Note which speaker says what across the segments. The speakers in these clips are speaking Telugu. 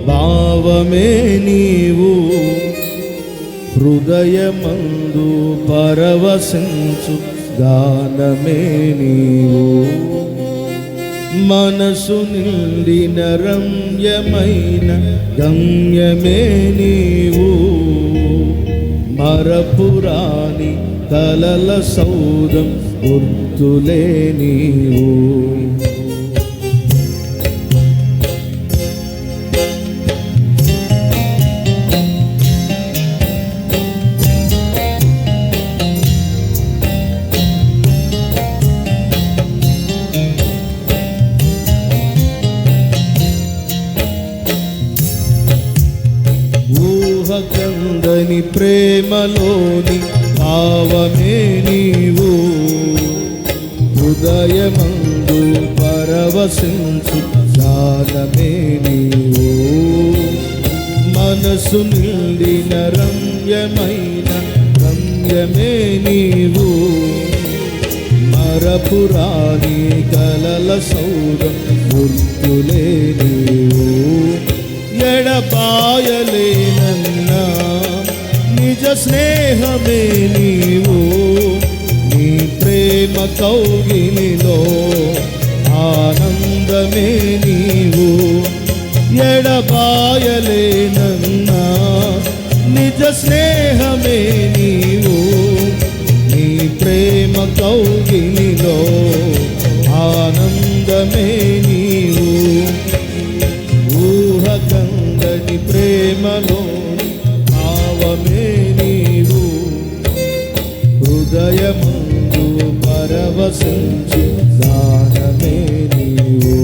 Speaker 1: భావమే నీవు, హృదయమందు పరవశించు గానమే నీవు. మనసు నిండిన రమ్యమైన గమ్యమే నీవు, మరపురాని కలల సౌధం గుర్తులే నీవు. ఊహకందని ప్రేమలోని భావమే నీవు, హృదయమందు పరవశించు గానమే నీవు. మనసు నిండిన రమ్యమైన గమ్యమే నీవు, మరపురాని కలల సౌధం గుర్తులే నీవు. ఎడబాయలేనన్నా నిజ స్నేహమే నీవు, నీ ప్రేమ కౌగిలిలో ఆనందమే నీవు. ఎడబాయలేనన్నా నిజ స్నేహమే నీవు, నీ ప్రేమ కౌగిలిలో ఆనందమే నీవు. ఊహకందని ప్రేమలోని భావమే నీవు, హృదయమందు పరవశించు గానమే నీవు.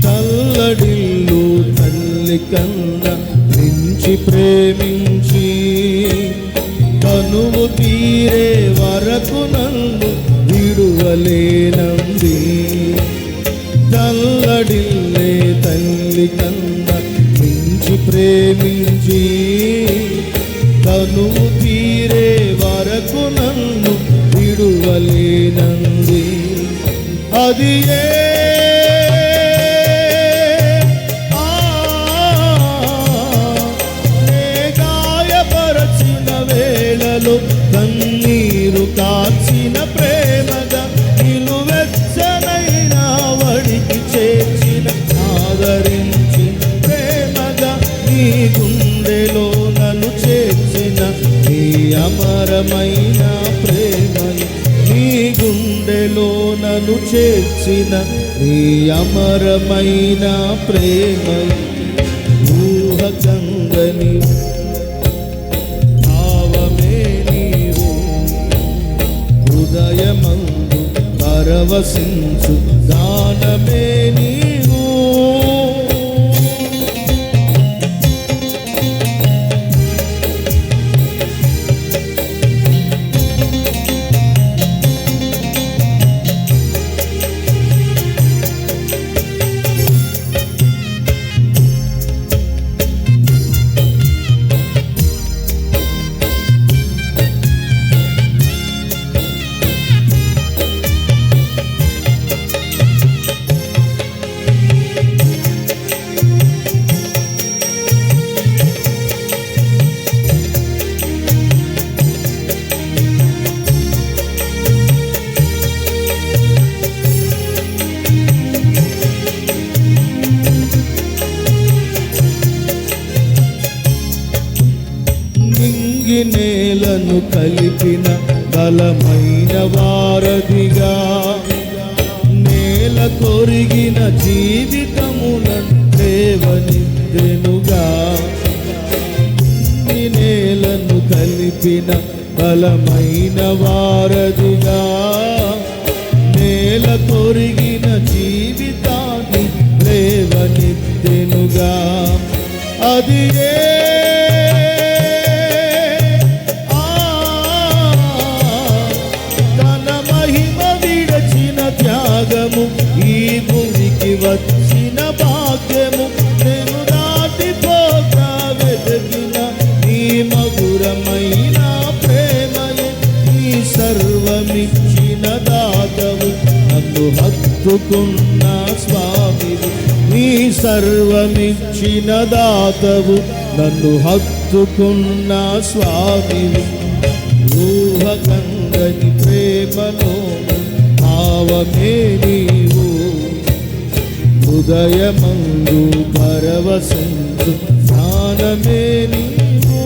Speaker 1: తల్లడిల్లు తల్లి కన్న మించి ప్రేమించి, కనువు తీరే వరకు నన్ను విడువలేనంది. తల్లడిల్లే తల్లి కన్న మించి ప్రేమించి, కనువు తీరే వరకు నన్ను విడువలేనంది. అది కన్నీరు కాచిన ప్రేమగా, నిలువెచ్చనైన వడికి చేర్చిన ఆదరించిన ప్రేమగా, నీ గుండెలో నన్ను చేర్చిన నీ అమరమైన ప్రేమని, నీ గుండెలో నన్ను చేర్చిన నీ అమరమైన ప్రేమని. ఊహకందని హృదయమందు పరవశించు గానమే నీవు. నేలను కలిపిన బలమైన వారధిగా, నేల నేల కొరిగిన జీవితములను లేవనెత్తెనుగా. ఈ నేలను కలిపిన బలమైన వారధిగా, నేల కొరిగిన జీవితాన్ని లేవనెత్తెనుగా. అది తన మహిమ విడచిన త్యాగము, ఈ భూమికి వచ్చిన భాగ్యము. నేను దాటిపోతా వెతికిన ఈ మధురమైన ప్రేమయే, ఈ సర్వమిచ్చిన దాతవు, నన్ను హత్తుకున్న స్వామివి. నీ సర్వమిచ్చిన దాతవు, నన్ను హత్తుకున్న స్వామివి. ఊహకందని ప్రేమలో భావమే నీవు, హృదయమందు పరవశించు జ్ఞానమే నీవు.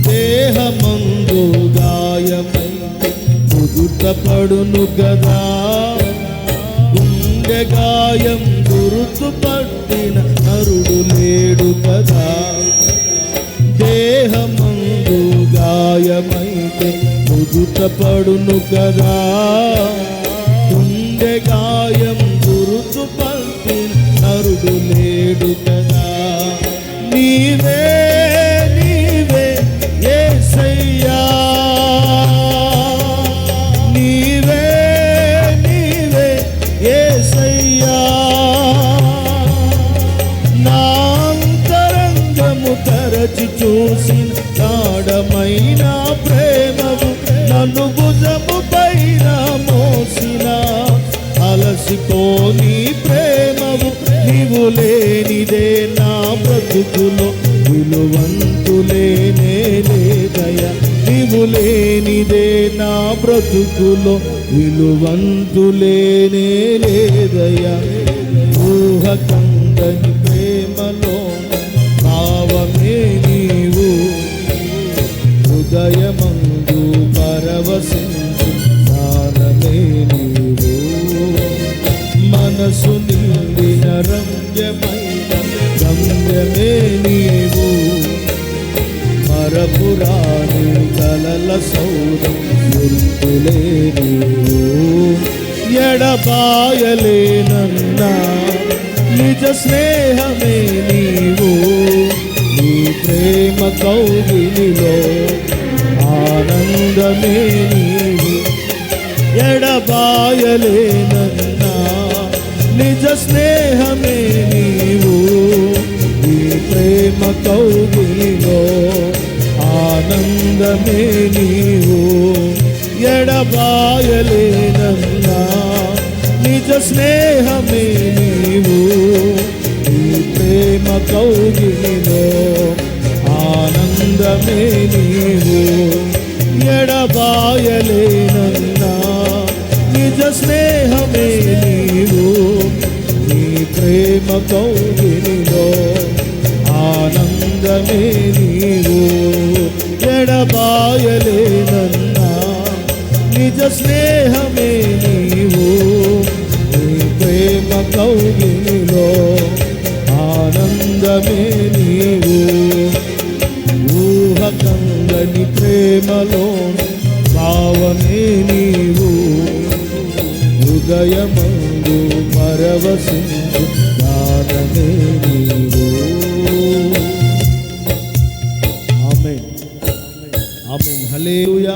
Speaker 1: దేహమందు గాయమైతే కుదుటపడును గదా, గుండె గాయం గుర్తుపట్టిన నరుడు లేడు కదా. దేహమందు గాయమైతే కుదుటపడును కదా, గుండె గాయం గుర్తుపట్టిన నరుడు లేడు కదా. నీవే యేసయ్యా, నీవే నీవే యేసయ్యా. నా అంతరంగము తరచి చూసిన గాఢమైన ప్రేమవు, నన్ను భుజము పైన మోసిన అలసిపోని ప్రేమవు. నీవు లేనిదే నా బ్రతుకులో విలువంతులేనే లేదయ్యా. నీవు లేనిదే నా బ్రతుకులో విలువంతులేనే లేదయ్యా. ఊహకందని ప్రేమలో భావమే నీవు, హృదయమందు పరవశించు జ్ఞానమే నీవు. మనసు నిండిన రమ్యమైన గమ్యమే నీవు, మరపురాని కలల సౌధం గుర్తులే నీవు. ఎడబాయలేనన్నా నిజ స్నేహమే నీవు, నీ ప్రేమ కౌగిలిలో ఆనందమే నీవు. ఎడబాయలేనన్నా నిజ స్నేహమే నీవు, నీ ప్రేమ కౌగిలిలో ఆనందమే నీవు. ఎడబాయలేనన్నా నిజ స్నేహమే నీవు, నీ ప్రేమ కౌగిలిలో ఆనందమే నీవు. ఎడబాయలేనన్నా నిజ స్నేహమే నీవు, నీ ప్రేమ కౌగిలిలో ఆనందమే నీవు. ఎడబాయలేనన్నా నిజ స్నేహమే నీవు, నీ ప్రేమ కౌగిలిలో ఆనందమే నీవు. ఊహకందని ప్రేమలో భావమే నీవు, హృదయమందు పరవశించు జ్ఞానమే నీవు. ఆమేన్, ఆమేన్, హల్లెలూయా.